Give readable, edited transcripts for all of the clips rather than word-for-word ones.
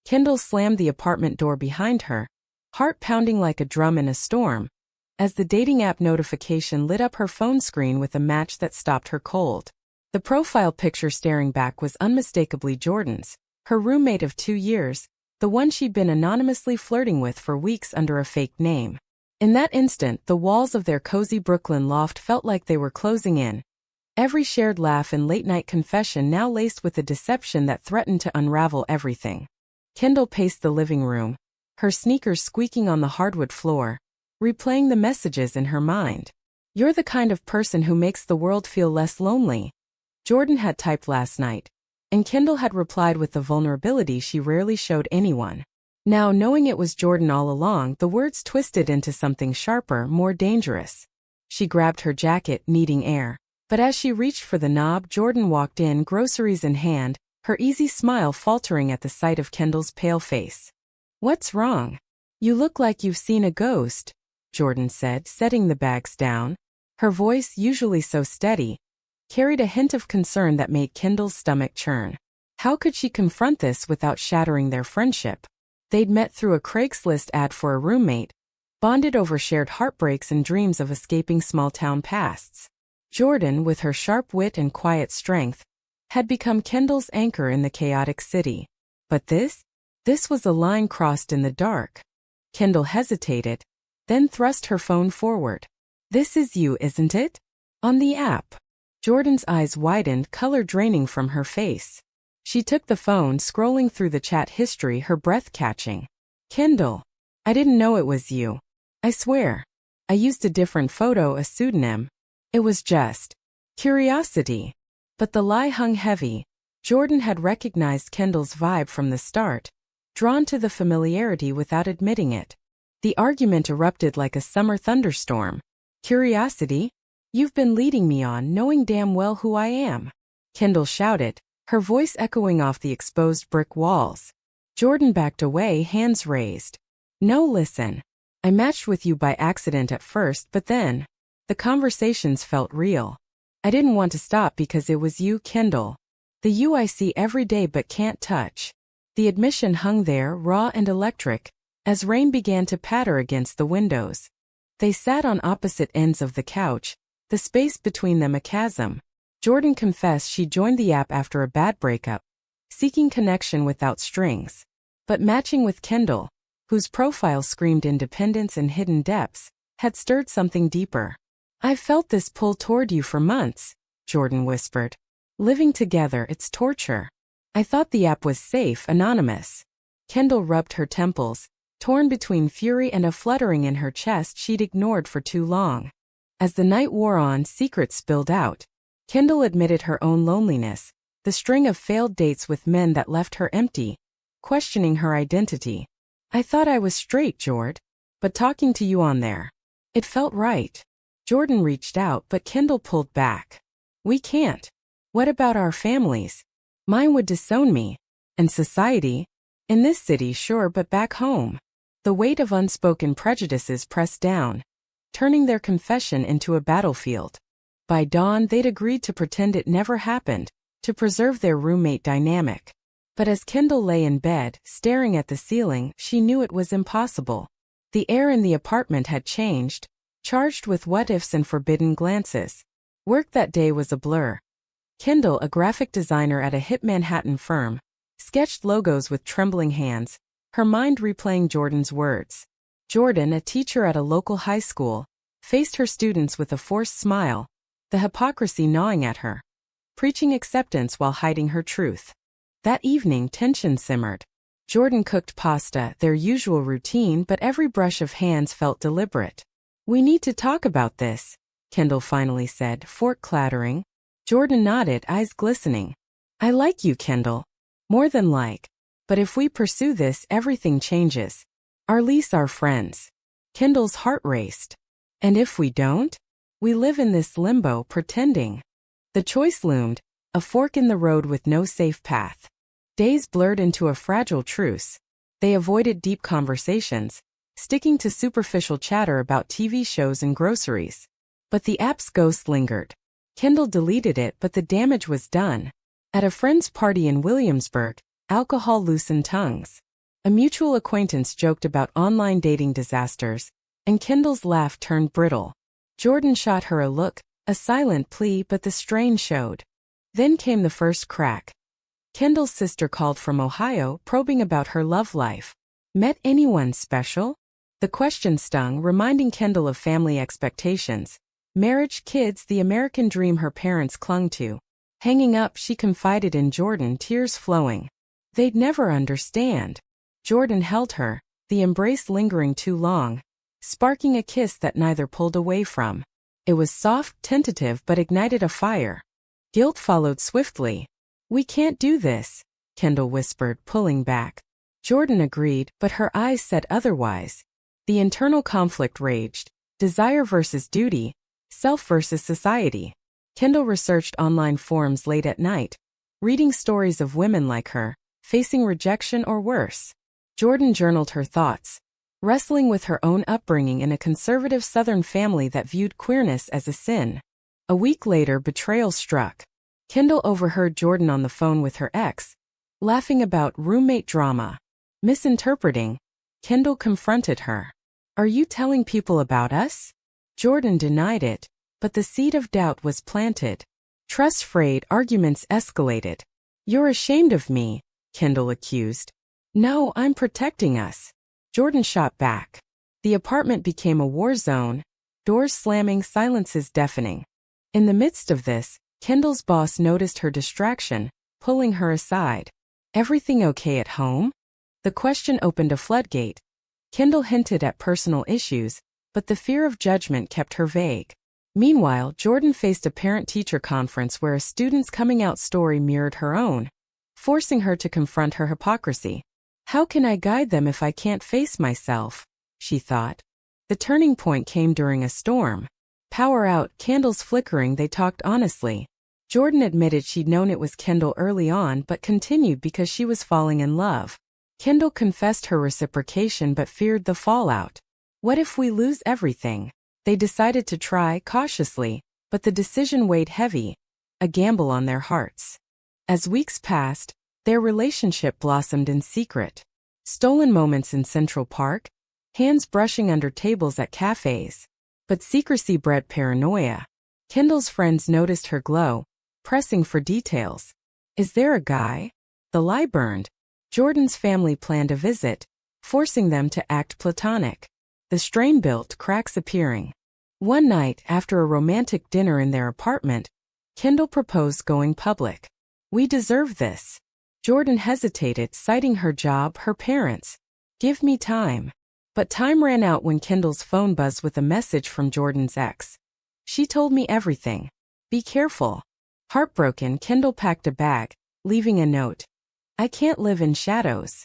Kendall slammed the apartment door behind her, heart pounding like a drum in a storm, as the dating app notification lit up her phone screen with a match that stopped her cold. The profile picture staring back was unmistakably Jordan's, her roommate of 2 years, the one she'd been anonymously flirting with for weeks under a fake name. In that instant, the walls of their cozy Brooklyn loft felt like they were closing in. Every shared laugh and late-night confession now laced with a deception that threatened to unravel everything. Kendall paced the living room, her sneakers squeaking on the hardwood floor, replaying the messages in her mind. "You're the kind of person who makes the world feel less lonely," Jordan had typed last night, and Kendall had replied with the vulnerability she rarely showed anyone. Now, knowing it was Jordan all along, the words twisted into something sharper, more dangerous. She grabbed her jacket, needing air. But as she reached for the knob, Jordan walked in, groceries in hand, her easy smile faltering at the sight of Kendall's pale face. "What's wrong? You look like you've seen a ghost," Jordan said, setting the bags down. Her voice, usually so steady, carried a hint of concern that made Kendall's stomach churn. How could she confront this without shattering their friendship? They'd met through a Craigslist ad for a roommate, bonded over shared heartbreaks and dreams of escaping small-town pasts. Jordan, with her sharp wit and quiet strength, had become Kendall's anchor in the chaotic city. But this was a line crossed in the dark. Kendall hesitated, then thrust her phone forward. "This is you, isn't it? On the app." Jordan's eyes widened, color draining from her face. She took the phone, scrolling through the chat history, her breath catching. "Kendall, I didn't know it was you. I swear. I used a different photo, a pseudonym. It was just curiosity." But the lie hung heavy. Jordan had recognized Kendall's vibe from the start, drawn to the familiarity without admitting it. The argument erupted like a summer thunderstorm. "Curiosity? You've been leading me on, knowing damn well who I am," Kendall shouted, her voice echoing off the exposed brick walls. Jordan backed away, hands raised. "No, listen. I matched with you by accident at first, but then the conversations felt real. I didn't want to stop because it was you, Kendall. The you I see every day but can't touch." The admission hung there, raw and electric, as rain began to patter against the windows. They sat on opposite ends of the couch, the space between them a chasm. Jordan confessed she joined the app after a bad breakup, seeking connection without strings. But matching with Kendall, whose profile screamed independence and hidden depths, had stirred something deeper. "I've felt this pull toward you for months," Jordan whispered. "Living together, it's torture. I thought the app was safe, anonymous." Kendall rubbed her temples, torn between fury and a fluttering in her chest she'd ignored for too long. As the night wore on, secrets spilled out. Kendall admitted her own loneliness, the string of failed dates with men that left her empty, questioning her identity. "I thought I was straight, Jord. But talking to you on there, it felt right." Jordan reached out, but Kendall pulled back. "We can't. What about our families? Mine would disown me. And society? In this city, sure, but back home." The weight of unspoken prejudices pressed down, turning their confession into a battlefield. By dawn, they'd agreed to pretend it never happened, to preserve their roommate dynamic. But as Kendall lay in bed, staring at the ceiling, she knew it was impossible. The air in the apartment had changed, charged with what-ifs and forbidden glances. Work that day was a blur. Kendall, a graphic designer at a hip Manhattan firm, sketched logos with trembling hands, her mind replaying Jordan's words. Jordan, a teacher at a local high school, faced her students with a forced smile, the hypocrisy gnawing at her, preaching acceptance while hiding her truth. That evening, tension simmered. Jordan cooked pasta, their usual routine, but every brush of hands felt deliberate. "We need to talk about this," Kendall finally said, fork clattering. Jordan nodded, eyes glistening. "I like you, Kendall. More than like. But if we pursue this, everything changes. Our lease, our friends." Kendall's heart raced. "And if we don't? We live in this limbo, pretending." The choice loomed, a fork in the road with no safe path. Days blurred into a fragile truce. They avoided deep conversations, sticking to superficial chatter about TV shows and groceries. But the app's ghost lingered. Kendall deleted it, but the damage was done. At a friend's party in Williamsburg, alcohol loosened tongues. A mutual acquaintance joked about online dating disasters, and Kendall's laugh turned brittle. Jordan shot her a look, a silent plea, but the strain showed. Then came the first crack. Kendall's sister called from Ohio, probing about her love life. Met anyone special? The question stung, reminding Kendall of family expectations. Marriage, kids, the American dream her parents clung to. Hanging up, she confided in Jordan, tears flowing. They'd never understand. Jordan held her, the embrace lingering too long, sparking a kiss that neither pulled away from. It was soft, tentative, but ignited a fire. Guilt followed swiftly. We can't do this, Kendall whispered, pulling back. Jordan agreed, but her eyes said otherwise. The internal conflict raged. Desire versus duty, self versus society. Kendall researched online forums late at night, reading stories of women like her, facing rejection or worse. Jordan journaled her thoughts, wrestling with her own upbringing in a conservative Southern family that viewed queerness as a sin. A week later, betrayal struck. Kendall overheard Jordan on the phone with her ex, laughing about roommate drama. Misinterpreting, Kendall confronted her. Are you telling people about us? Jordan denied it, but the seed of doubt was planted. Trust frayed, arguments escalated. You're ashamed of me, Kendall accused. No, I'm protecting us. Jordan shot back. The apartment became a war zone, doors slamming, silences deafening. In the midst of this, Kendall's boss noticed her distraction, pulling her aside. Everything okay at home? The question opened a floodgate. Kendall hinted at personal issues, but the fear of judgment kept her vague. Meanwhile, Jordan faced a parent-teacher conference where a student's coming-out story mirrored her own, forcing her to confront her hypocrisy. How can I guide them if I can't face myself? She thought. The turning point came during a storm. Power out, candles flickering, they talked honestly. Jordan admitted she'd known it was Kendall early on but continued because she was falling in love. Kendall confessed her reciprocation but feared the fallout. What if we lose everything? They decided to try, cautiously, but the decision weighed heavy, a gamble on their hearts. As weeks passed, their relationship blossomed in secret. Stolen moments in Central Park, hands brushing under tables at cafes. But secrecy bred paranoia. Kendall's friends noticed her glow, pressing for details. Is there a guy? The lie burned. Jordan's family planned a visit, forcing them to act platonic. The strain built, cracks appearing. One night, after a romantic dinner in their apartment, Kendall proposed going public. We deserve this. Jordan hesitated, citing her job, her parents. Give me time. But time ran out when Kendall's phone buzzed with a message from Jordan's ex. She told me everything. Be careful. Heartbroken, Kendall packed a bag, leaving a note. I can't live in shadows.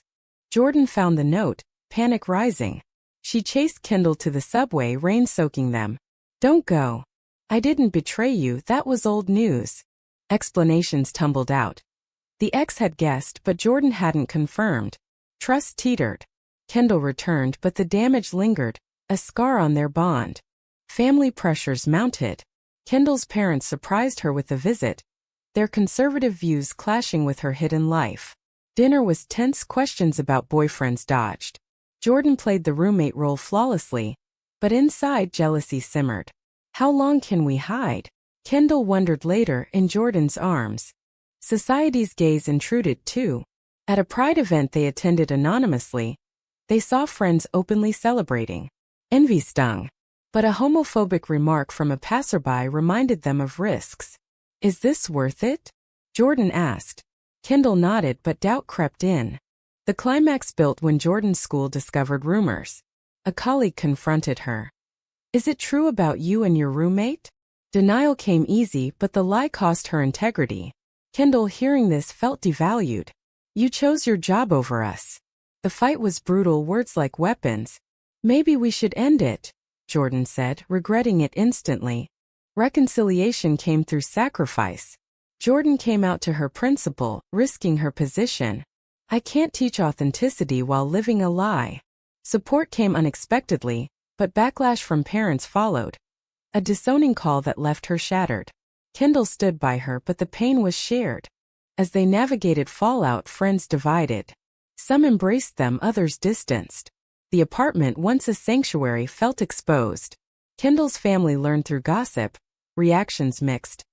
Jordan found the note, panic rising. She chased Kendall to the subway, rain soaking them. Don't go. I didn't betray you, that was old news. Explanations tumbled out. The ex had guessed, but Jordan hadn't confirmed. Trust teetered. Kendall returned, but the damage lingered, a scar on their bond. Family pressures mounted. Kendall's parents surprised her with a visit, their conservative views clashing with her hidden life. Dinner was tense, questions about boyfriends dodged. Jordan played the roommate role flawlessly, but inside jealousy simmered. How long can we hide? Kendall wondered later, in Jordan's arms. Society's gaze intruded too. At a pride event they attended anonymously, they saw friends openly celebrating. Envy stung. But a homophobic remark from a passerby reminded them of risks. Is this worth it? Jordan asked. Kendall nodded, but doubt crept in. The climax built when Jordan's school discovered rumors. A colleague confronted her. Is it true about you and your roommate? Denial came easy, but the lie cost her integrity. Kendall, hearing this, felt devalued. You chose your job over us. The fight was brutal, words like weapons. Maybe we should end it, Jordan said, regretting it instantly. Reconciliation came through sacrifice. Jordan came out to her principal, risking her position. I can't teach authenticity while living a lie. Support came unexpectedly, but backlash from parents followed. A disowning call that left her shattered. Kendall stood by her, but the pain was shared. As they navigated fallout, friends divided. Some embraced them, others distanced. The apartment, once a sanctuary, felt exposed. Kendall's family learned through gossip, reactions mixed.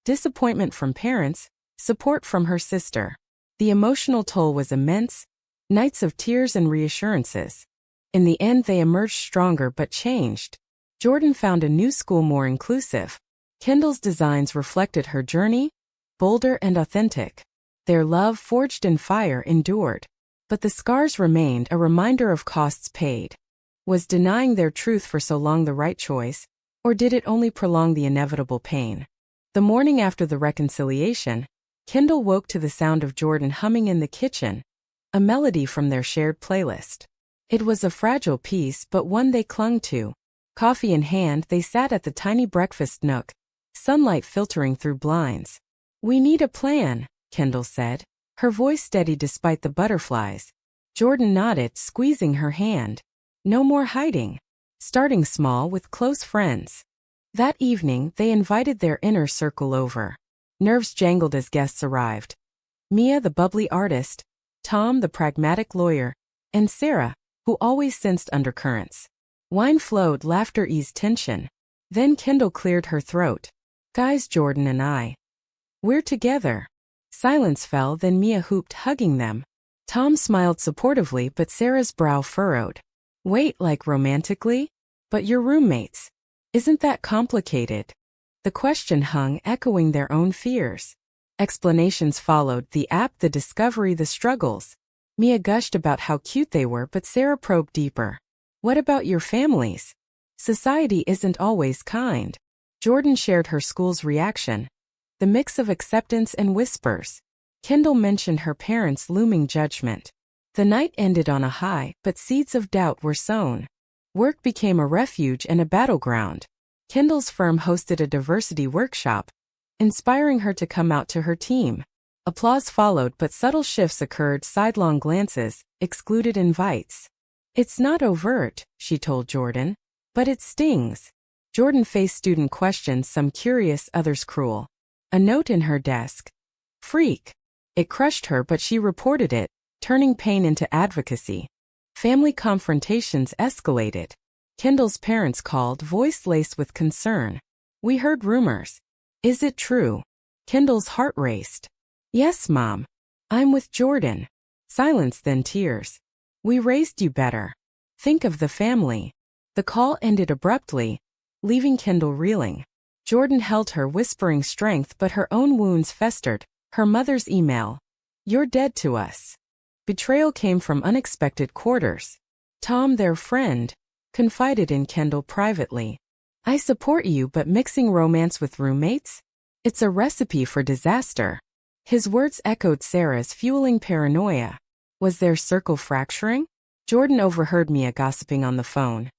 Disappointment from parents, support from her sister. The emotional toll was immense, nights of tears and reassurances. In the end, they emerged stronger but changed. Jordan found a new school more inclusive. Kendall's designs reflected her journey, bolder and authentic. Their love, forged in fire, endured. But the scars remained, a reminder of costs paid. Was denying their truth for so long the right choice, or did it only prolong the inevitable pain? The morning after the reconciliation, Kendall woke to the sound of Jordan humming in the kitchen, a melody from their shared playlist. It was a fragile piece, but one they clung to. Coffee in hand, they sat at the tiny breakfast nook, sunlight filtering through blinds. "We need a plan," Kendall said, her voice steady despite the butterflies. Jordan nodded, squeezing her hand. "No more hiding. Starting small with close friends." That evening, they invited their inner circle over. Nerves jangled as guests arrived. Mia, the bubbly artist, Tom, the pragmatic lawyer, and Sarah, who always sensed undercurrents. Wine flowed, laughter eased tension. Then Kendall cleared her throat. "Guys, Jordan and I. We're together." Silence fell, then Mia hooped, hugging them. Tom smiled supportively, but Sarah's brow furrowed. "Wait, like romantically? But you're roommates. Isn't that complicated?" The question hung, echoing their own fears. Explanations followed: the app, the discovery, the struggles. Mia gushed about how cute they were, but Sarah probed deeper. "What about your families? Society isn't always kind." Jordan shared her school's reaction. The mix of acceptance and whispers. Kendall mentioned her parents' looming judgment. The night ended on a high, but seeds of doubt were sown. Work became a refuge and a battleground. Kendall's firm hosted a diversity workshop, inspiring her to come out to her team. Applause followed, but subtle shifts occurred: sidelong glances, excluded invites. "It's not overt," she told Jordan, "but it stings." Jordan faced student questions, some curious, others cruel. A note in her desk. "Freak." It crushed her, but she reported it, turning pain into advocacy. Family confrontations escalated. Kendall's parents called, voice laced with concern. "We heard rumors. Is it true?" Kendall's heart raced. "Yes, Mom. I'm with Jordan." Silence, then tears. "We raised you better. Think of the family." The call ended abruptly, leaving Kendall reeling. Jordan held her, whispering strength, but her own wounds festered. Her mother's email. "You're dead to us." Betrayal came from unexpected quarters. Tom, their friend, confided in Kendall privately. "I support you, but mixing romance with roommates? It's a recipe for disaster." His words echoed Sarah's, fueling paranoia. Was their circle fracturing? Jordan overheard Mia gossiping on the phone.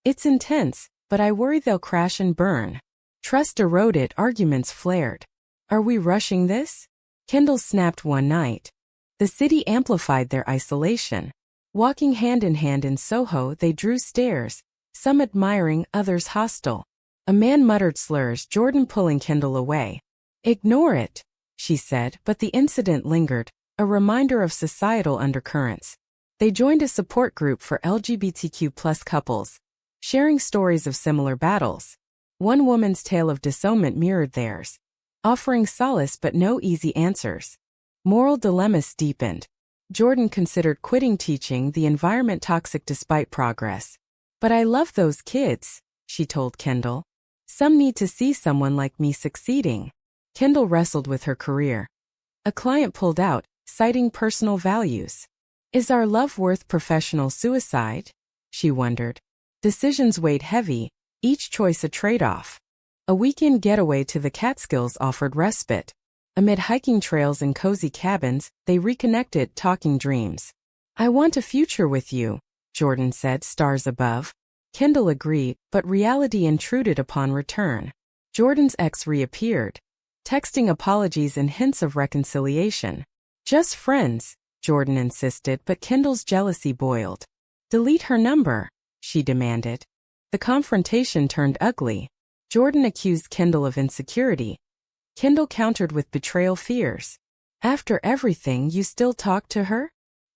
"It's intense, but I worry they'll crash and burn." Trust eroded, arguments flared. "Are we rushing this?" Kendall snapped one night. The city amplified their isolation. Walking hand in hand in Soho, they drew stares, some admiring, others hostile. A man muttered slurs, Jordan pulling Kendall away. "Ignore it," she said, but the incident lingered, a reminder of societal undercurrents. They joined a support group for LGBTQ+ couples, sharing stories of similar battles. One woman's tale of disownment mirrored theirs, offering solace but no easy answers. Moral dilemmas deepened. Jordan considered quitting teaching, the environment toxic despite progress. "But I love those kids," she told Kendall. "Some need to see someone like me succeeding." Kendall wrestled with her career. A client pulled out, citing personal values. "Is our love worth professional suicide?" she wondered. Decisions weighed heavy, each choice a trade-off. A weekend getaway to the Catskills offered respite. Amid hiking trails and cozy cabins, they reconnected, talking dreams. "I want a future with you," Jordan said, stars above. Kendall agreed, but reality intruded upon return. Jordan's ex reappeared, texting apologies and hints of reconciliation. "Just friends," Jordan insisted, but Kendall's jealousy boiled. "Delete her number," she demanded. The confrontation turned ugly. Jordan accused Kendall of insecurity. Kendall countered with betrayal fears. "After everything, you still talk to her?"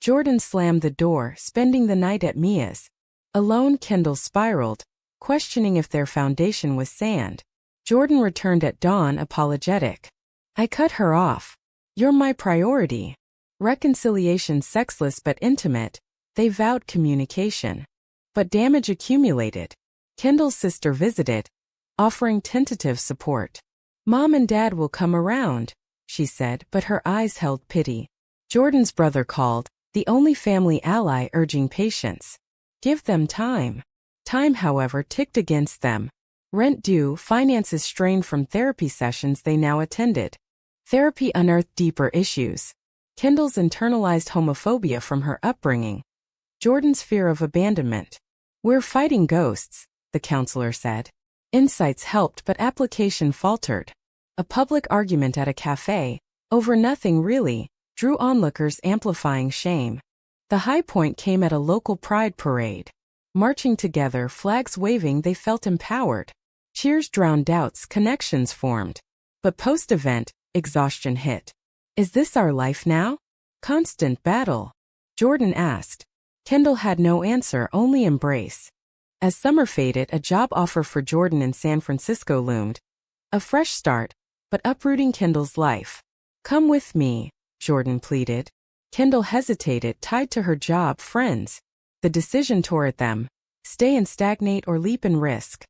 Jordan slammed the door, spending the night at Mia's. Alone, Kendall spiraled, questioning if their foundation was sand. Jordan returned at dawn, apologetic. I cut her off. You're my priority. Reconciliation sexless but intimate, they vowed communication. But damage accumulated. Kendall's sister visited, offering tentative support. Mom and Dad will come around, she said, but her eyes held pity. Jordan's brother called, the only family ally urging patience. Give them time. Time, however, ticked against them. Rent due, finances strained from therapy sessions they now attended. Therapy unearthed deeper issues. Kendall's internalized homophobia from her upbringing. Jordan's fear of abandonment. We're fighting ghosts, the counselor said. Insights helped but application faltered. A public argument at a cafe, over nothing really, drew onlookers amplifying shame. The high point came at a local pride parade. Marching together, flags waving, they felt empowered. Cheers drowned doubts, connections formed. But post-event, exhaustion hit. Is this our life now? Constant battle? Jordan asked. Kendall had no answer, only embrace. As summer faded, a job offer for Jordan in San Francisco loomed. A fresh start, but uprooting Kendall's life. Come with me, Jordan pleaded. Kendall hesitated, tied to her job, friends. The decision tore at them. Stay and stagnate or leap and risk.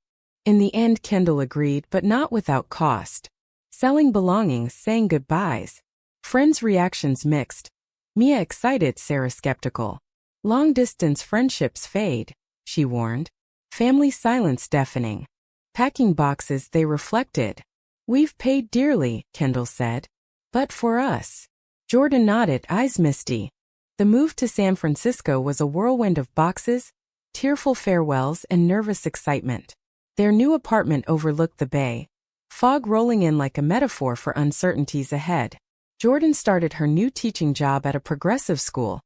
In the end, Kendall agreed, but not without cost. Selling belongings, saying goodbyes. Friends' reactions mixed. Mia excited, Sarah skeptical. Long-distance friendships fade, she warned. Family silence deafening. Packing boxes, they reflected. We've paid dearly, Kendall said. But for us. Jordan nodded, eyes misty. The move to San Francisco was a whirlwind of boxes, tearful farewells, and nervous excitement. Their new apartment overlooked the bay, fog rolling in like a metaphor for uncertainties ahead. Jordan started her new teaching job at a progressive school,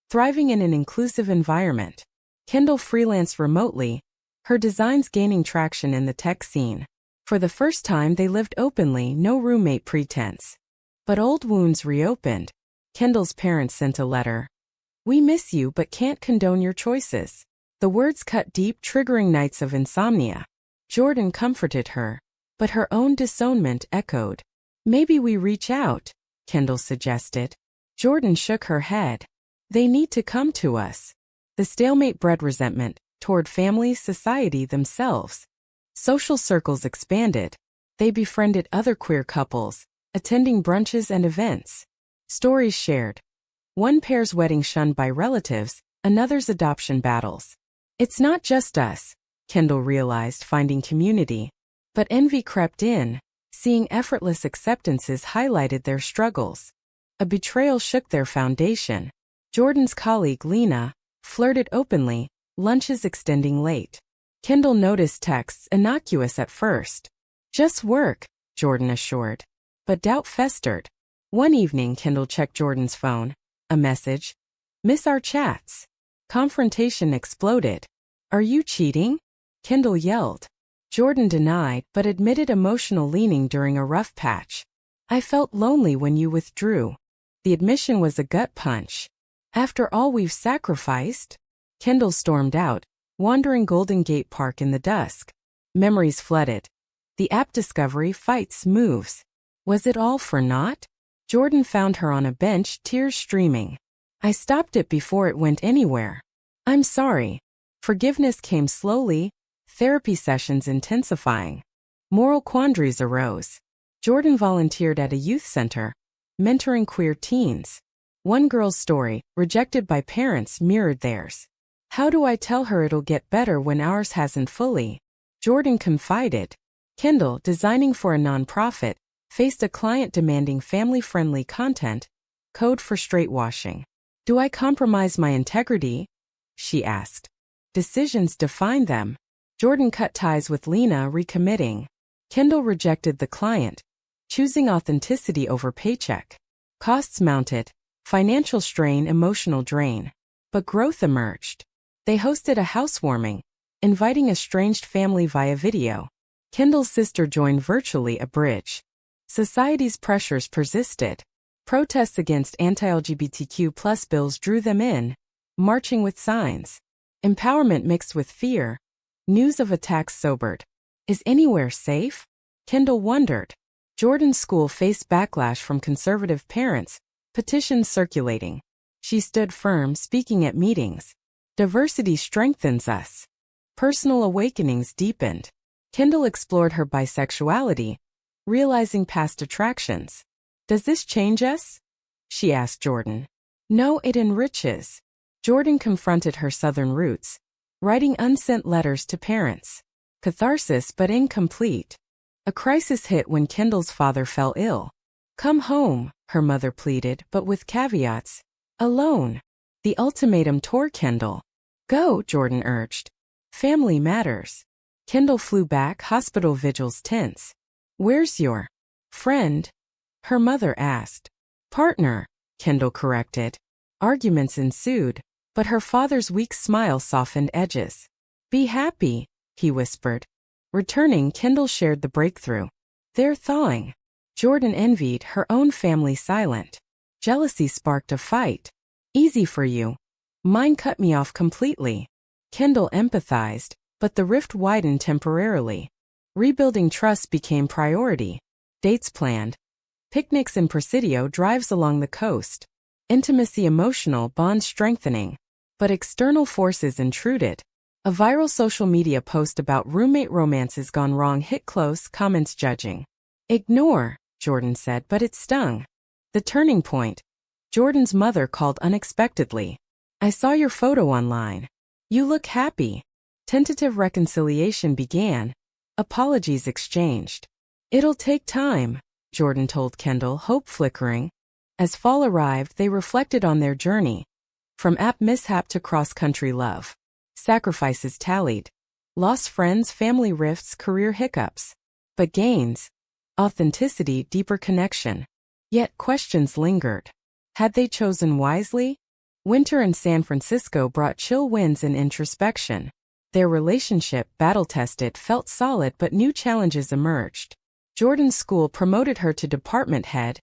thriving in an inclusive environment. Kendall freelanced remotely, her designs gaining traction in the tech scene. For the first time, they lived openly, no roommate pretense. But old wounds reopened. Kendall's parents sent a letter. We miss you but can't condone your choices. The words cut deep, triggering nights of insomnia. Jordan comforted her, but her own disownment echoed. Maybe we reach out, Kendall suggested. Jordan shook her head. They need to come to us. The stalemate bred resentment toward family, society, themselves. Social circles expanded. They befriended other queer couples, attending brunches and events. Stories shared. One pair's wedding shunned by relatives, another's adoption battles. It's not just us, Kendall realized, finding community. But envy crept in. Seeing effortless acceptances highlighted their struggles. A betrayal shook their foundation. Jordan's colleague Lena flirted openly, lunches extending late. Kendall noticed texts, innocuous at first. Just work, Jordan assured. But doubt festered. One evening, Kendall checked Jordan's phone. A message. Miss our chats. Confrontation exploded. Are you cheating? Kendall yelled. Jordan denied, but admitted emotional leaning during a rough patch. I felt lonely when you withdrew. The admission was a gut punch. After all we've sacrificed? Kendall stormed out, wandering Golden Gate Park in the dusk. Memories flooded. The app discovery, fights, moves. Was it all for naught? Jordan found her on a bench, tears streaming. I stopped it before it went anywhere. I'm sorry. Forgiveness came slowly, therapy sessions intensifying. Moral quandaries arose. Jordan volunteered at a youth center, mentoring queer teens. One girl's story, rejected by parents, mirrored theirs. How do I tell her it'll get better when ours hasn't fully? Jordan confided. Kendall, designing for a nonprofit, faced a client demanding family-friendly content, code for straightwashing. Do I compromise my integrity? She asked. Decisions define them. Jordan cut ties with Lena, recommitting. Kendall rejected the client, choosing authenticity over paycheck. Costs mounted, financial strain, emotional drain. But growth emerged. They hosted a housewarming, inviting estranged family via video. Kendall's sister joined virtually, a bridge. Society's pressures persisted. Protests against anti-LGBTQ+ bills drew them in, marching with signs. Empowerment mixed with fear. News of attacks sobered. Is anywhere safe? Kendall wondered. Jordan's school faced backlash from conservative parents, petitions circulating. She stood firm, speaking at meetings. Diversity strengthens us. Personal awakenings deepened. Kendall explored her bisexuality, realizing past attractions. Does this change us? She asked Jordan. No, it enriches. Jordan confronted her Southern roots, writing unsent letters to parents. Catharsis but incomplete. A crisis hit when Kendall's father fell ill. Come home, her mother pleaded, but with caveats. Alone. The ultimatum tore Kendall. Go, Jordan urged. Family matters. Kendall flew back, hospital vigils tense. Where's your friend? Her mother asked. Partner, Kendall corrected. Arguments ensued, but her father's weak smile softened edges. Be happy, he whispered. Returning, Kendall shared the breakthrough. They're thawing. Jordan envied, her own family silent. Jealousy sparked a fight. Easy for you. Mine cut me off completely. Kendall empathized, but the rift widened temporarily. Rebuilding trust became priority. Dates planned. Picnics in Presidio, drives along the coast. Intimacy emotional, bonds strengthening. But external forces intruded. A viral social media post about roommate romances gone wrong hit close, comments judging. Ignore, Jordan said, but it stung. The turning point. Jordan's mother called unexpectedly. I saw your photo online. You look happy. Tentative reconciliation began. Apologies exchanged. It'll take time, Jordan told Kendall, hope flickering. As fall arrived, they reflected on their journey. From app mishap to cross-country love. Sacrifices tallied. Lost friends, family rifts, career hiccups. But gains. Authenticity, deeper connection. Yet questions lingered. Had they chosen wisely? Winter in San Francisco brought chill winds and introspection. Their relationship, battle-tested, felt solid, but new challenges emerged. Jordan's school promoted her to department head.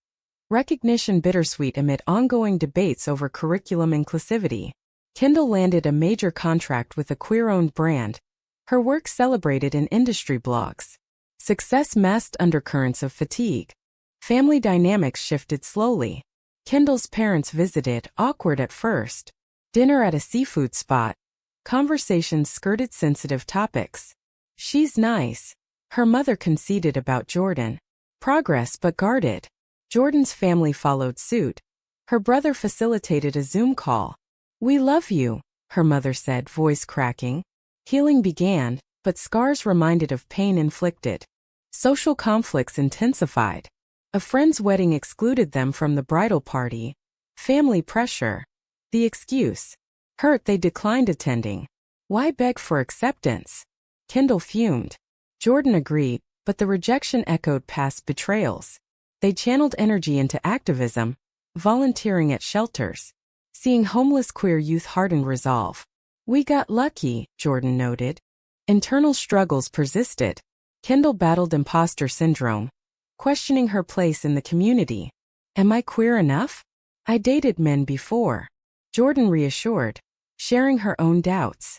Recognition bittersweet amid ongoing debates over curriculum inclusivity. Kendall landed a major contract with a queer-owned brand. Her work celebrated in industry blogs. Success masked undercurrents of fatigue. Family dynamics shifted slowly. Kendall's parents visited, awkward at first. Dinner at a seafood spot. Conversations skirted sensitive topics. She's nice. Her mother conceded about Jordan. Progress but guarded. Jordan's family followed suit. Her brother facilitated a Zoom call. We love you, her mother said, voice cracking. Healing began, but scars reminded of pain inflicted. Social conflicts intensified. A friend's wedding excluded them from the bridal party. Family pressure. The excuse. Hurt they declined attending. Why beg for acceptance? Kendall fumed. Jordan agreed, but the rejection echoed past betrayals. They channeled energy into activism, volunteering at shelters. Seeing homeless queer youth hardened resolve. We got lucky, Jordan noted. Internal struggles persisted. Kendall battled imposter syndrome, questioning her place in the community. Am I queer enough? I dated men before. Jordan reassured, sharing her own doubts.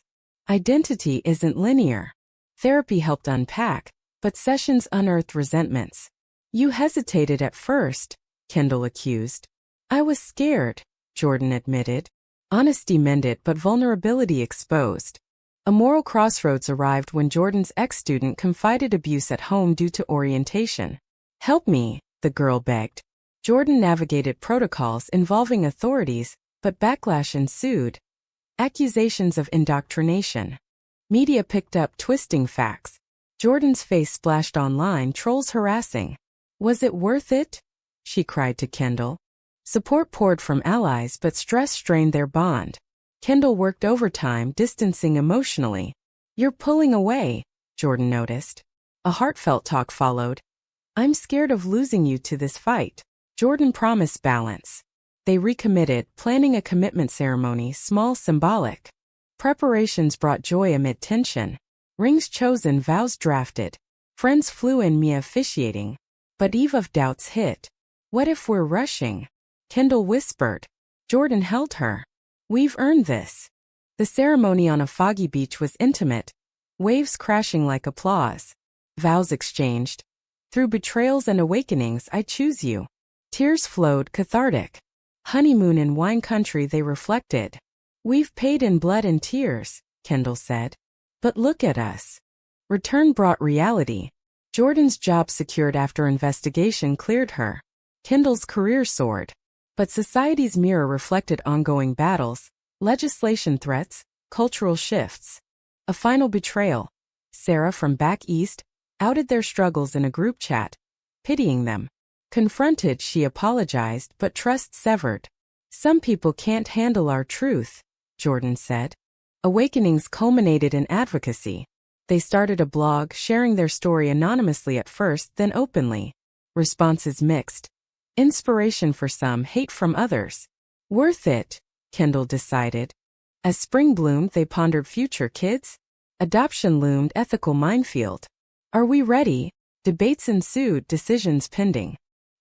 Identity isn't linear. Therapy helped unpack, but sessions unearthed resentments. You hesitated at first, Kendall accused. I was scared, Jordan admitted. Honesty mended but vulnerability exposed. A moral crossroads arrived when Jordan's ex-student confided abuse at home due to orientation. Help me, the girl begged. Jordan navigated protocols involving authorities, but backlash ensued. Accusations of indoctrination. Media picked up twisting facts. Jordan's face splashed online, trolls harassing. Was it worth it? She cried to Kendall. Support poured from allies, but stress strained their bond. Kendall worked overtime, distancing emotionally. You're pulling away, Jordan noticed. A heartfelt talk followed. I'm scared of losing you to this fight. Jordan promised balance. They recommitted, planning a commitment ceremony, small, symbolic. Preparations brought joy amid tension. Rings chosen, vows drafted. Friends flew in, Mia officiating. But eve of doubts hit. What if we're rushing? Kendall whispered. Jordan held her. We've earned this. The ceremony on a foggy beach was intimate, waves crashing like applause. Vows exchanged. Through betrayals and awakenings, I choose you. Tears flowed, cathartic. Honeymoon in wine country, they reflected. We've paid in blood and tears, Kendall said. But look at us. Return brought reality. Jordan's job secured after investigation cleared her. Kendall's career soared. But society's mirror reflected ongoing battles, legislation threats, cultural shifts. A final betrayal. Sarah from back east outed their struggles in a group chat, pitying them. Confronted, she apologized, but trust severed. Some people can't handle our truth, Jordan said. Awakenings culminated in advocacy. They started a blog, sharing their story anonymously at first, then openly. Responses mixed. Inspiration for some, hate from others. Worth it, Kendall decided. As spring bloomed, they pondered future kids. Adoption loomed, ethical minefield. Are we ready? Debates ensued, decisions pending.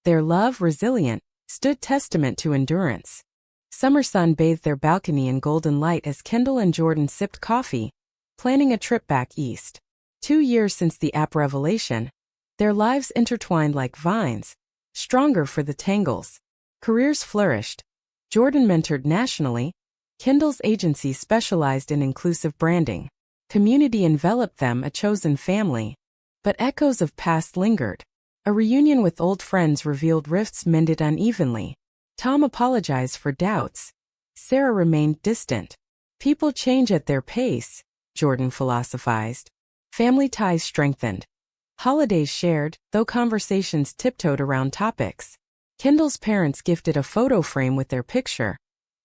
Their love, resilient, stood testament to endurance. Summer sun bathed their balcony in golden light as Kendall and Jordan sipped coffee, planning a trip back east. 2 years since the app revelation, their lives intertwined like vines, stronger for the tangles. Careers flourished. Jordan mentored nationally. Kendall's agency specialized in inclusive branding. Community enveloped them, a chosen family. But echoes of past lingered. A reunion with old friends revealed rifts mended unevenly. Tom apologized for doubts. Sarah remained distant. People change at their pace, Jordan philosophized. Family ties strengthened. Holidays shared, though conversations tiptoed around topics. Kendall's parents gifted a photo frame with their picture.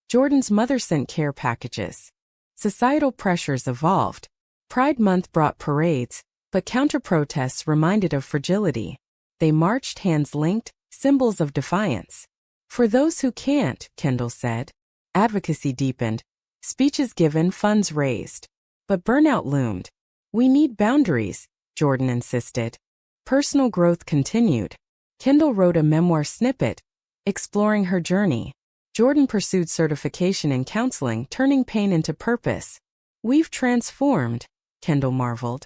Jordan's mother sent care packages. Societal pressures evolved. Pride Month brought parades, but counter-protests reminded of fragility. They marched, hands linked, symbols of defiance. For those who can't, Kendall said. Advocacy deepened. Speeches given, funds raised. But burnout loomed. We need boundaries, Jordan insisted. Personal growth continued. Kendall wrote a memoir snippet, exploring her journey. Jordan pursued certification in counseling, turning pain into purpose. We've transformed, Kendall marveled.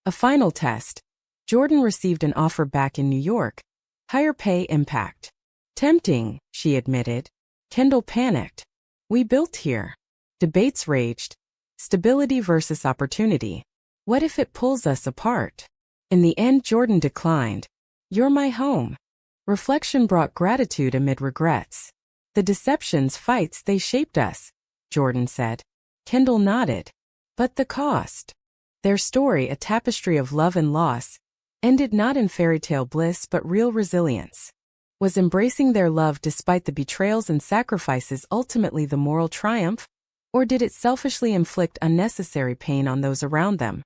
A final test. Jordan received an offer back in New York. Higher pay, impact. Tempting, she admitted. Kendall panicked. We built here. Debates raged. Stability versus opportunity. What if it pulls us apart? In the end, Jordan declined. You're my home. Reflection brought gratitude amid regrets. The deceptions, fights, they shaped us, Jordan said. Kendall nodded. But the cost. Their story, a tapestry of love and loss, ended not in fairy tale bliss but real resilience. Was embracing their love despite the betrayals and sacrifices ultimately the moral triumph? Or did it selfishly inflict unnecessary pain on those around them?